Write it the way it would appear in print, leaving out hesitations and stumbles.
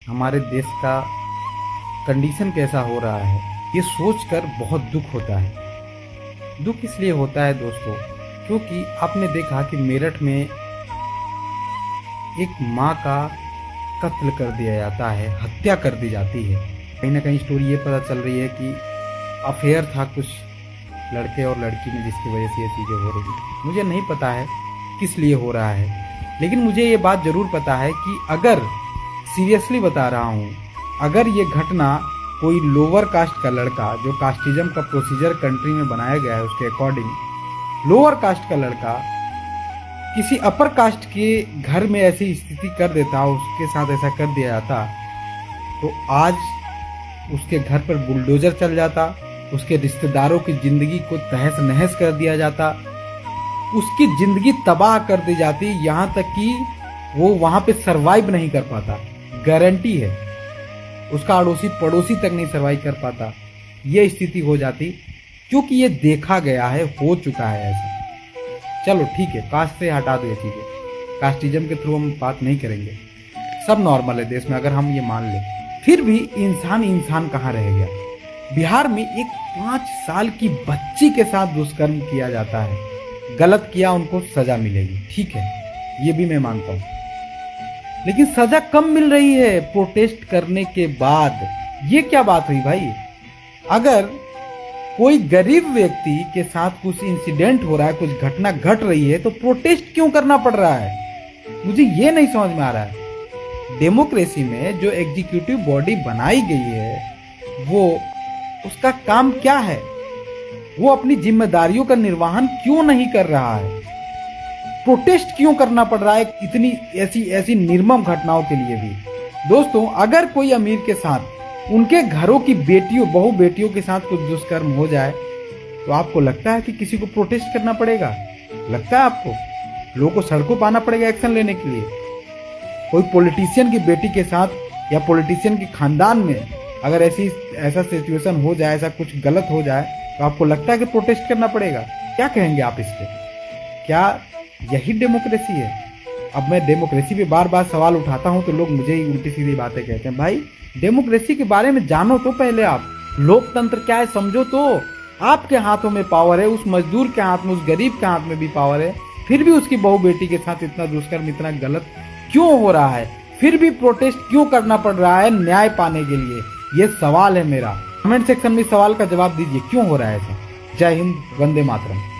हमारे देश का कंडीशन कैसा हो रहा है, ये सोचकर बहुत दुख होता है। दुख इसलिए होता है दोस्तों, क्योंकि आपने देखा कि मेरठ में एक माँ का कत्ल कर दिया जाता है, हत्या कर दी जाती है। कहीं ना कहीं स्टोरी ये पता चल रही है कि अफेयर था कुछ लड़के और लड़की में, जिसकी वजह से ये चीज़ें हो रही हैं। मुझे नहीं पता है किस लिए हो रहा है, लेकिन मुझे ये बात ज़रूर पता है कि अगर, सीरियसली बता रहा हूँ, अगर ये घटना कोई लोअर कास्ट का लड़का, जो कास्टिज्म का प्रोसीजर कंट्री में बनाया गया है उसके अकॉर्डिंग, लोअर कास्ट का लड़का किसी अपर कास्ट के घर में ऐसी स्थिति कर देता, उसके साथ ऐसा कर दिया जाता, तो आज उसके घर पर बुलडोजर चल जाता, उसके रिश्तेदारों की जिंदगी को तहस नहस कर दिया जाता, उसकी जिंदगी तबाह कर दी जाती, यहाँ तक कि वो वहां पे सरवाइव नहीं कर पाता। गारंटी है, उसका अड़ोसी पड़ोसी तक नहीं सरवाइव कर पाता। ये स्थिति हो जाती, क्योंकि ये देखा गया है, हो चुका है ऐसा। चलो ठीक है, कास्ट से हटा दो ये चीजें, कास्टिज्म के थ्रू हम बात नहीं करेंगे, सब नॉर्मल है देश में अगर हम ये मान लें। फिर भी इंसान इंसान कहाँ रह गया। बिहार में एक 5 साल की बच्ची के साथ दुष्कर्म किया जाता है, गलत किया उनको सजा मिलेगी, ठीक है, ये भी मैं मानता हूं, लेकिन सजा कम मिल रही है प्रोटेस्ट करने के बाद। ये क्या बात हुई भाई? अगर कोई गरीब व्यक्ति के साथ कुछ इंसिडेंट हो रहा है, कुछ घटना घट रही है, तो प्रोटेस्ट क्यों करना पड़ रहा है? मुझे ये नहीं समझ में आ रहा है। डेमोक्रेसी में जो एग्जीक्यूटिव बॉडी बनाई गई है, वो उसका काम क्या है? वो अपनी जिम्मेदारियों का निर्वहन क्यों नहीं कर रहा है? प्रोटेस्ट क्यों करना पड़ रहा है इतनी ऐसी निर्मम घटनाओं के लिए भी? दोस्तों, अगर कोई अमीर के साथ उनके घरों की बेटियों, बहु बेटियों के साथ कुछ दुष्कर्म हो जाए, तो आपको लगता है कि किसी को प्रोटेस्ट करना पड़ेगा? लगता है आपको लोगों को सड़कों पर आना पड़ेगा एक्शन लेने के लिए? कोई पॉलिटिशियन की बेटी के साथ या पॉलिटिशियन के खानदान में अगर ऐसा सिचुएशन हो जाए, ऐसा कुछ गलत हो जाए, तो आपको लगता है कि प्रोटेस्ट करना पड़ेगा? क्या कहेंगे आप इस पे? क्या यही डेमोक्रेसी है? अब मैं डेमोक्रेसी पे बार बार सवाल उठाता हूं तो लोग मुझे ही उल्टी सीधी बातें कहते हैं। भाई, डेमोक्रेसी के बारे में जानो तो पहले आप, लोकतंत्र क्या है समझो तो। आपके हाथों में पावर है, उस मजदूर के हाथ में, उस गरीब के हाथ में भी पावर है, फिर भी उसकी बहू बेटी के साथ इतना दुष्कर्म, इतना गलत क्यों हो रहा है? फिर भी प्रोटेस्ट क्यों करना पड़ रहा है न्याय पाने के लिए? ये सवाल है मेरा। कमेंट सेक्शन में सवाल का जवाब दीजिए, क्यों हो रहा है ऐसा? जय हिंद, वंदे मातरम।